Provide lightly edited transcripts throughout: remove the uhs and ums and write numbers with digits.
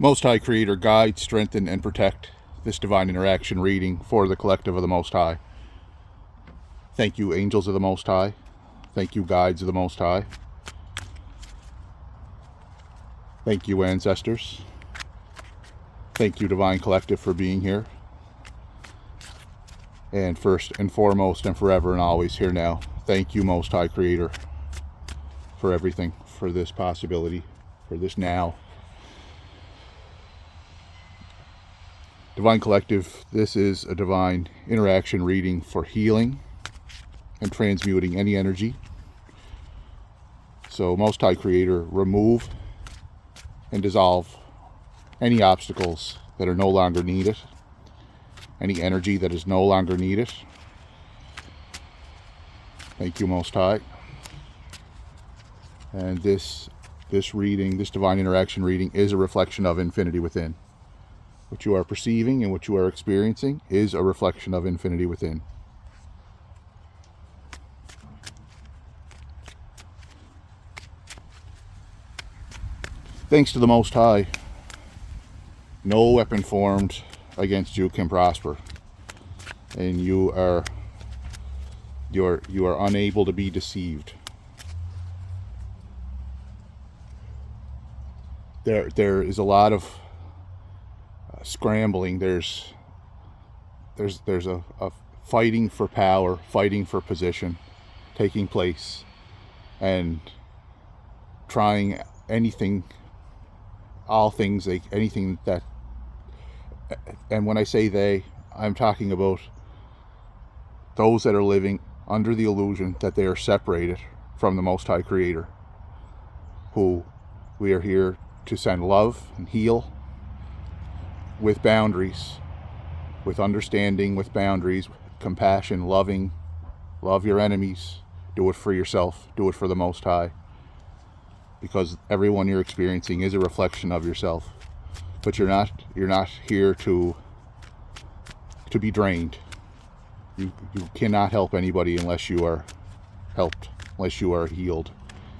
Most High Creator, guide, strengthen, and protect this divine interaction reading for the collective of the Most High. Thank you, angels of the Most High. Thank you, guides of the Most High. Thank you, ancestors. Thank you, Divine Collective, for being here. And first and foremost and forever and always here now, thank you, Most High Creator, for everything, for this possibility, for this now. Divine Collective, this is a divine interaction reading for healing and transmuting any energy. So, Most High Creator, remove and dissolve any obstacles that are no longer needed, any energy that is no longer needed. Thank you, Most High. And this reading, this divine interaction reading, is a reflection of infinity within. What you are perceiving and what you are experiencing is a reflection of infinity within. Thanks to the Most High, no weapon formed against you can prosper, and you are unable to be deceived. There is a lot of scrambling. There's a fighting for power, fighting for position taking place, and trying anything, all things, anything that, and when I say they, I'm talking about those that are living under the illusion that they are separated from the Most High Creator, who we are here to send love and heal with boundaries, with understanding, with boundaries, compassion, loving, love your enemies, do it for yourself, do it for the Most High, because everyone you're experiencing is a reflection of yourself. But you're not here to be drained. You cannot help anybody unless you are helped, unless you are healed.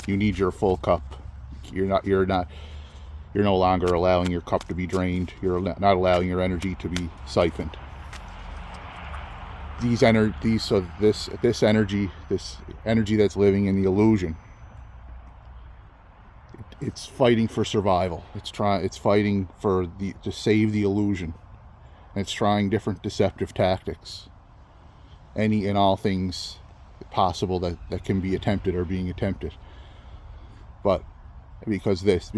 You need your full cup. You're no longer allowing your cup to be drained. You're not allowing your energy to be siphoned. This energy that's living in the illusion, it's fighting for survival. It's fighting to save the illusion. And it's trying different deceptive tactics. Any and all things possible that can be attempted are being attempted. But because this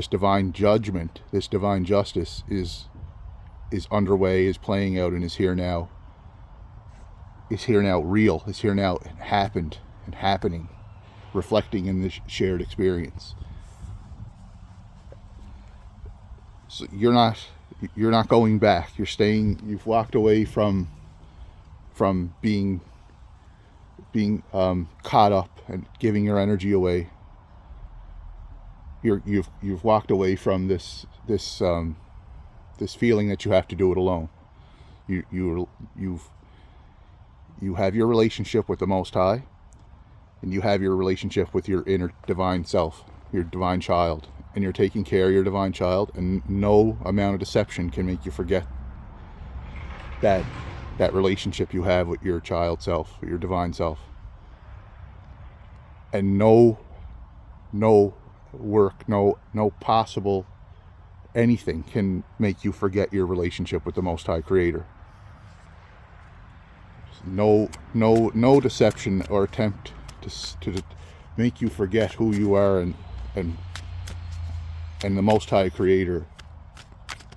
divine judgment, this divine justice is underway, is playing out, and is here now real, is here now happened and happening, reflecting in this shared experience. So you're not going back. You're staying. You've walked away from being caught up and giving your energy away. You've walked away from this feeling that you have to do it alone. You have your relationship with the Most High, and you have your relationship with your inner divine self, your divine child, and you're taking care of your divine child, and no amount of deception can make you forget that relationship you have with your child self, with your divine self. And no work, no possible anything can make you forget your relationship with the Most High Creator. No deception or attempt to make you forget who you are and the Most High Creator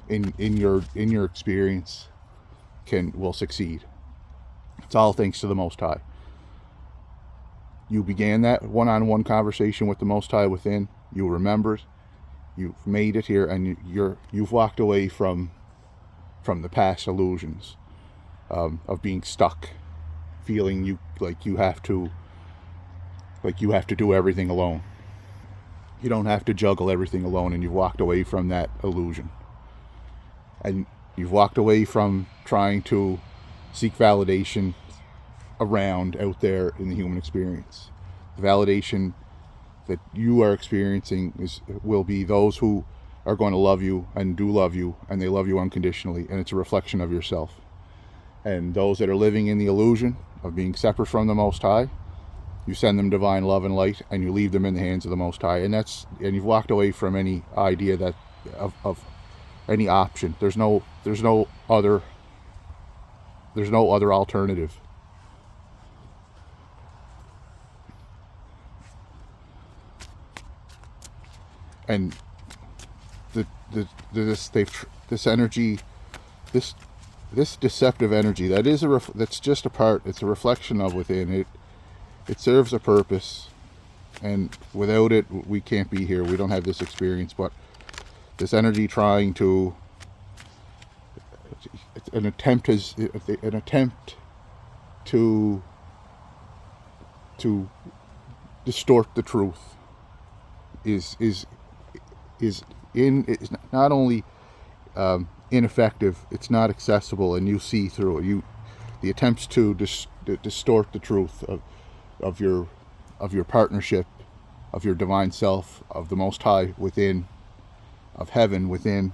in your experience will succeed. It's all thanks to the Most High. You began that one-on-one conversation with the Most High within. You remembered. You've made it here, and you've walked away from the past illusions of being stuck, feeling like you have to do everything alone. You don't have to juggle everything alone, and you've walked away from that illusion. And you've walked away from trying to seek validation out there in the human experience. The validation that you are experiencing will be those who are going to love you and do love you, and they love you unconditionally, and it's a reflection of yourself. And those that are living in the illusion of being separate from the Most High, you send them divine love and light, and you leave them in the hands of the Most High. And you've walked away from any idea that of any option. There's no other alternative. And this energy, this deceptive energy, that's just a part. It's a reflection of within it. It serves a purpose, and without it, we can't be here. We don't have this experience. But this energy trying to, an attempt to distort the truth is not only ineffective, it's not accessible, and you see through it. The attempts to distort the truth of your partnership, of your divine self, of the Most High within, of heaven within,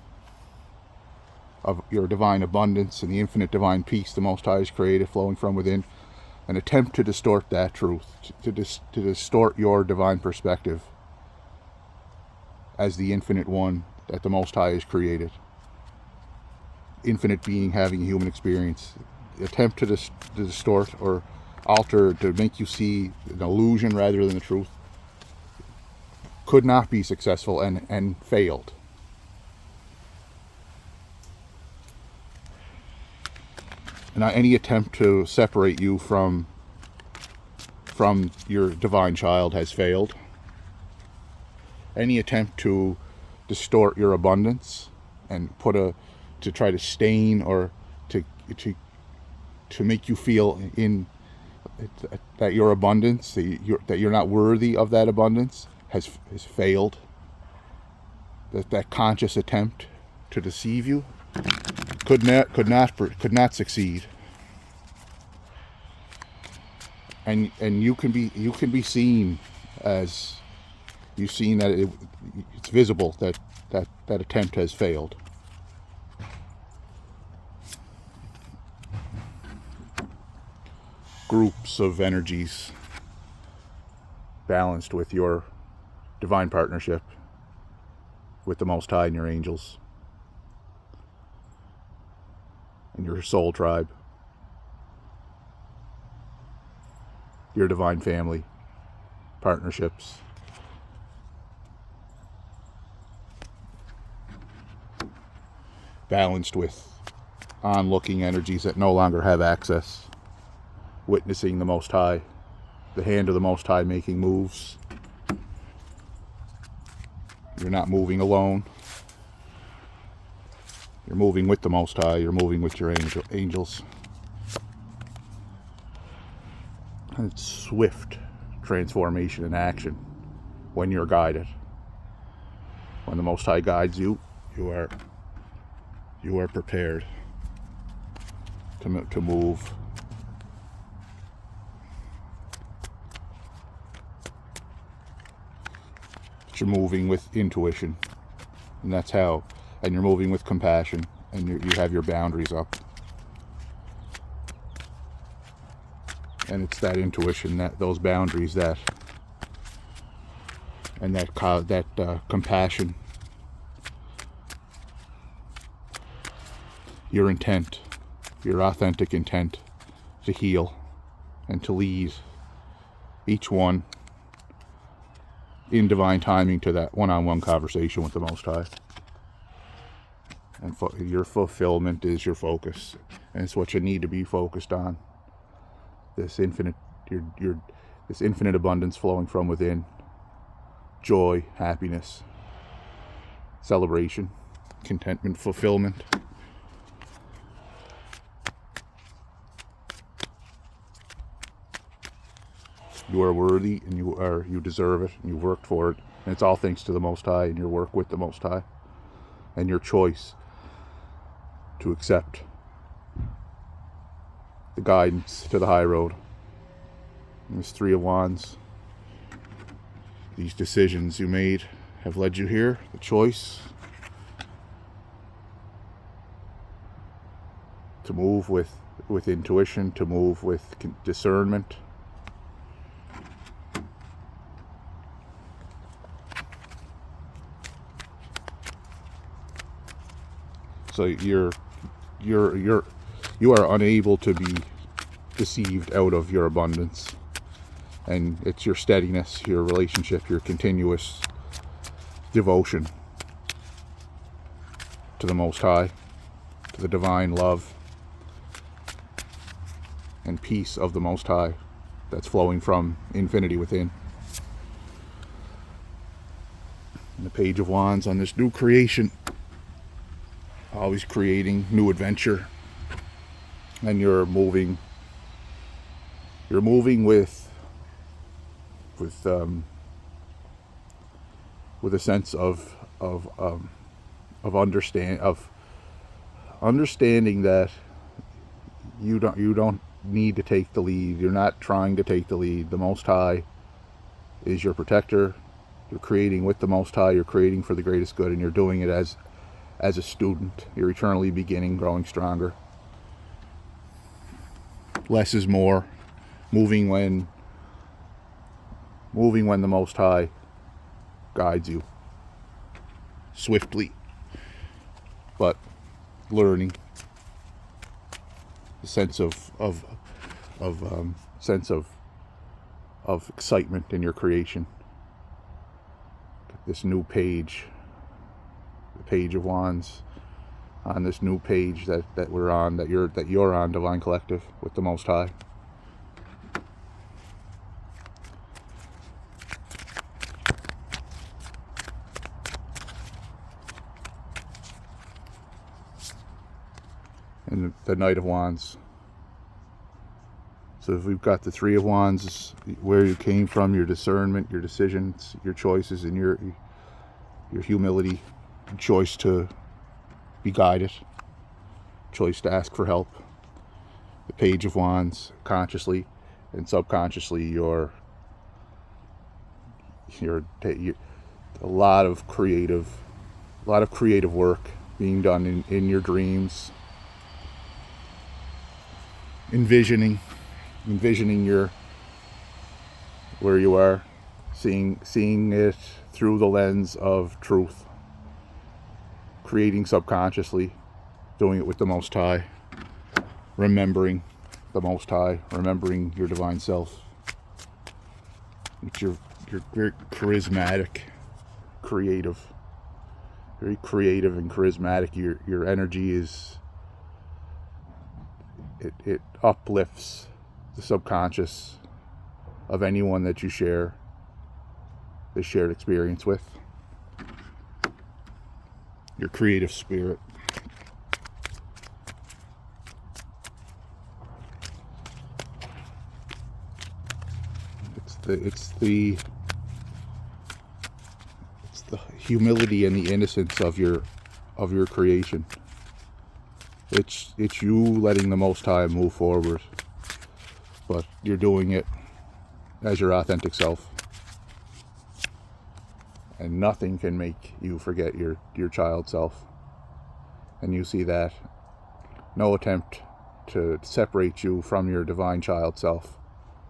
of your divine abundance and the infinite divine peace the Most High has created flowing from within. An attempt to distort that truth, to distort your divine perspective as the infinite one that the Most High has created. Infinite being having a human experience. The attempt to distort or alter, to make you see an illusion rather than the truth, could not be successful and failed. And any attempt to separate you from your divine child has failed. Any attempt to distort your abundance and to try to stain or to make you feel that your abundance, that you're not worthy of that abundance, has failed. That conscious attempt to deceive you could not succeed. And you can be seen as, you've seen that it's visible that attempt has failed. Groups of energies balanced with your divine partnership with the Most High and your angels and your soul tribe, your divine family, partnerships, balanced with onlooking energies that no longer have access, witnessing the Most High, the hand of the Most High making moves. You're not moving alone. You're moving with the Most High. You're moving with your angels. And it's swift transformation in action when you're guided. When the Most High guides you, you are prepared to move. But you're moving with intuition, and that's how. And you're moving with compassion, and you have your boundaries up. And it's that intuition, those boundaries, that compassion, your intent, your authentic intent to heal and to lead each one in divine timing to that one-on-one conversation with the Most High. And your fulfillment is your focus, and it's what you need to be focused on. This infinite, this infinite abundance flowing from within, joy, happiness, celebration, contentment, fulfillment. You are worthy, and you deserve it, and you worked for it, and it's all thanks to the Most High and your work with the Most High, and your choice to accept the guidance to the high road. And this Three of Wands, these decisions you made have led you here. The choice to move with intuition, to move with discernment. So you are unable to be deceived out of your abundance, and it's your steadiness, your relationship, your continuous devotion to the Most High, to the divine love and peace of the Most High that's flowing from infinity within. And the Page of Wands on this new creation, always creating new adventure, and you're moving with a sense of understanding that you don't need to take the lead. You're not trying to take the lead. The Most High is your protector. You're creating with the Most High. You're creating for the greatest good, and you're doing it as a student. You're eternally beginning, growing stronger. Less is more. Moving when the Most High guides you swiftly, but learning a sense of excitement in your creation. This new page, the Page of Wands, on this new page that we're on, that you're on, Divine Collective, with the Most High. And the Knight of Wands. So if we've got the Three of Wands, where you came from, your discernment, your decisions, your choices, and your humility, choice to be guided, choice to ask for help. The Page of Wands, consciously and subconsciously, you're a lot of creative work being done in your dreams, envisioning your where you are, seeing it through the lens of truth, creating subconsciously, doing it with the Most High, remembering the Most High, remembering your divine self. You're very charismatic, very creative and charismatic. Your energy is, it uplifts the subconscious of anyone that you share this shared experience with. Your creative spirit. It's the humility and the innocence of your creation. It's you letting the Most High move forward, but you're doing it as your authentic self, and nothing can make you forget your child self. And you see that no attempt to separate you from your divine child self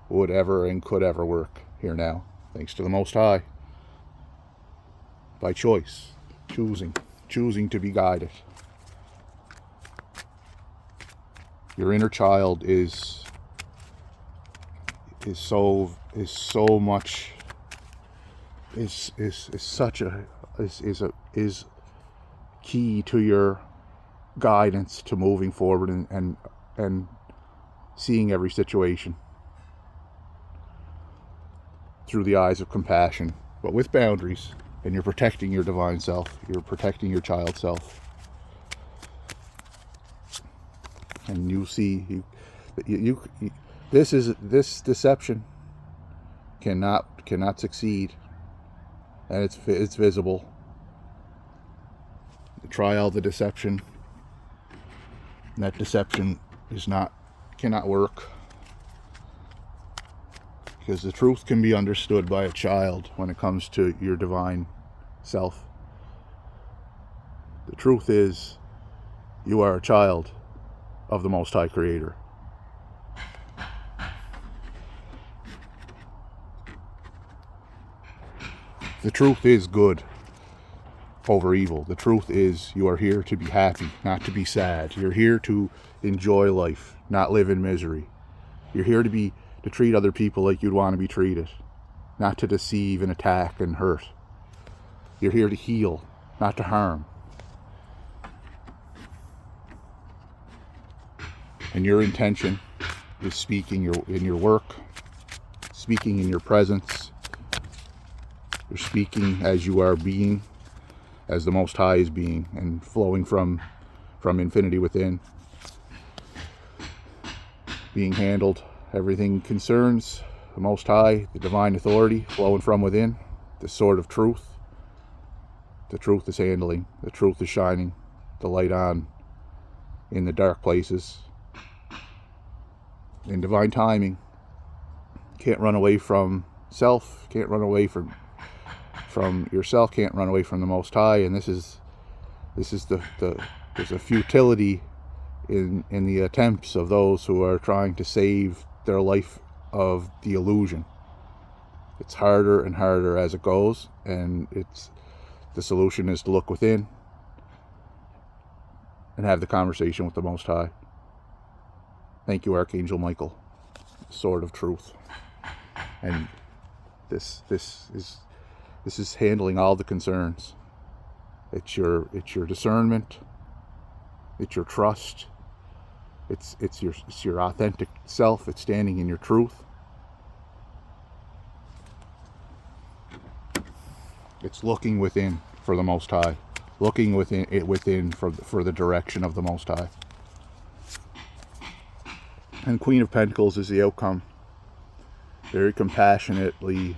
would ever and could ever work here now, thanks to the Most High. By choice, choosing to be guided. Your inner child is key to your guidance to moving forward and seeing every situation through the eyes of compassion, but with boundaries. And you're protecting your divine self. You're protecting your child self. And you see, this deception cannot succeed, and it's visible. Try all the deception, and that deception cannot work, because the truth can be understood by a child when it comes to your divine self. The truth is, you are a child of the Most High Creator. The truth is good over evil. The truth is you are here to be happy, not to be sad. You're here to enjoy life, not live in misery. You're here to treat other people like you'd want to be treated, not to deceive and attack and hurt. You're here to heal, not to harm. And your intention is speaking in your work, speaking in your presence. You're speaking as you are being, as the Most High is being, and flowing from infinity within. Being handled. Everything concerns the Most High, the divine authority flowing from within, the sword of truth. The truth is handling, the truth is shining, the light on in the dark places. In divine timing, can't run away from self, can't run away from yourself, can't run away from the Most High, and this is there's a futility in the attempts of those who are trying to save their life of the illusion. It's harder and harder as it goes, and the solution is to look within and have the conversation with the Most High. Thank you, Archangel Michael, sword of truth. And this is handling all the concerns. It's your discernment. It's your trust. It's your authentic self. It's standing in your truth. It's looking within for the Most High, looking within for the direction of the Most High. And Queen of Pentacles is the outcome. Very compassionately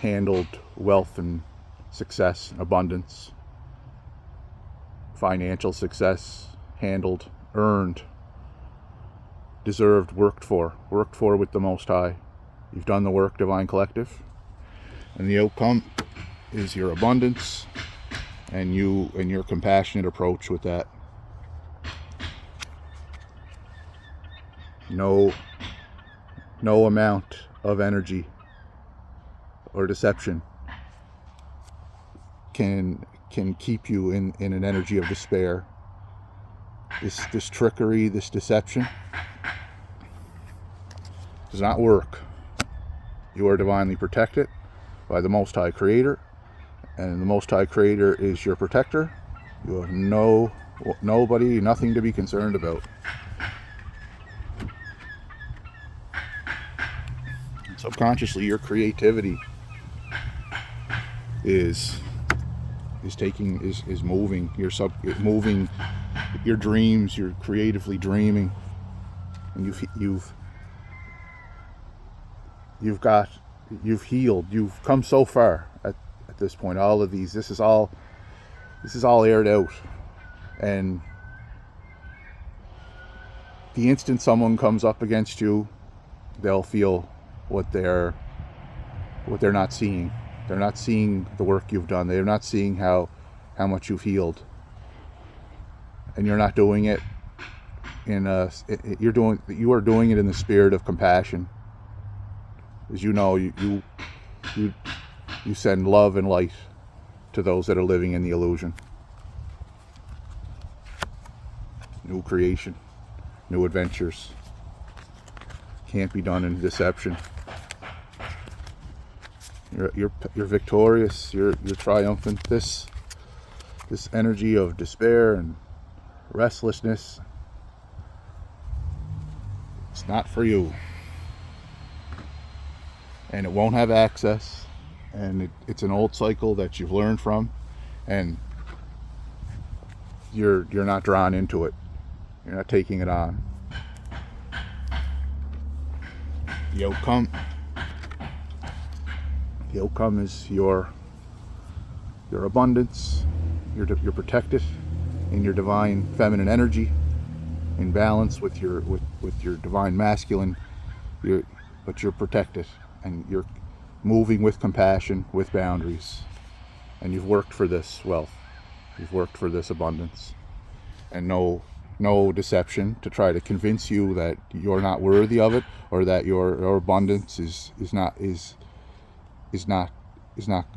handled wealth and success and abundance. Financial success handled, earned, deserved, worked for with the Most High. You've done the work, Divine Collective. And the outcome is your abundance and your compassionate approach with that. No amount of energy or deception can keep you in an energy of despair. This trickery, this deception does not work. You are divinely protected by the Most High Creator, and the Most High Creator is your protector. You have nobody, nothing to be concerned about. Subconsciously, your creativity is moving. Moving your dreams. You're creatively dreaming, and you've healed. You've come so far at this point. All of these. This is all aired out, and the instant someone comes up against you, they'll feel what they're not seeing. They're not seeing the work you've done. They're not seeing how much you've healed. And you're not doing it you are doing it in the spirit of compassion. As you know, you send love and light to those that are living in the illusion. New creation, new adventures. Can't be done in deception. You're victorious. You're triumphant. This energy of despair and restlessness, it's not for you, and it won't have access. And it's an old cycle that you've learned from, and you're not drawn into it. You're not taking it on. The outcome is your abundance. You're protected in your divine feminine energy, in balance with your divine masculine. But you're protected, and you're moving with compassion, with boundaries. And you've worked for this wealth. You've worked for this abundance, and no no deception to try to convince you that you're not worthy of it, or that your abundance is not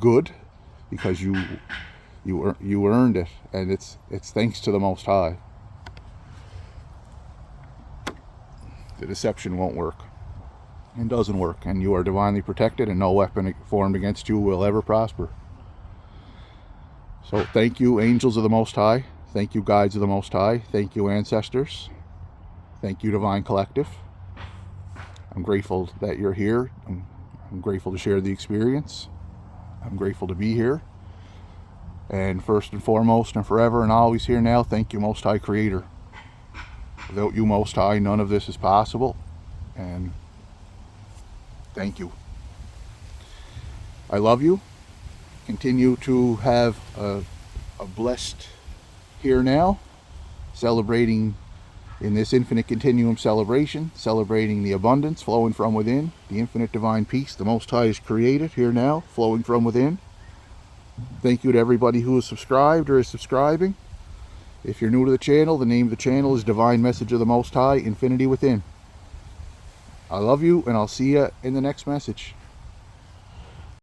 good, because you earned it, and it's thanks to the Most High. The deception won't work, and doesn't work, and you are divinely protected, and no weapon formed against you will ever prosper. So thank you, angels of the Most High. Thank you, guides of the Most High. Thank you, ancestors. Thank you, Divine Collective. I'm grateful that you're here. I'm grateful to share the experience. I'm grateful to be here. And first and foremost and forever and always here now, thank you, Most High Creator. Without you, Most High, none of this is possible. And thank you. I love you. Continue to have a blessed here now, celebrating in this infinite continuum celebration, celebrating the abundance flowing from within, the infinite divine peace the Most High has created here now, flowing from within. Thank you to everybody who is subscribed or is subscribing. If you're new to the channel, the name of the channel is Divine Message of the Most High, Infinity Within. I love you, and I'll see you in the next message.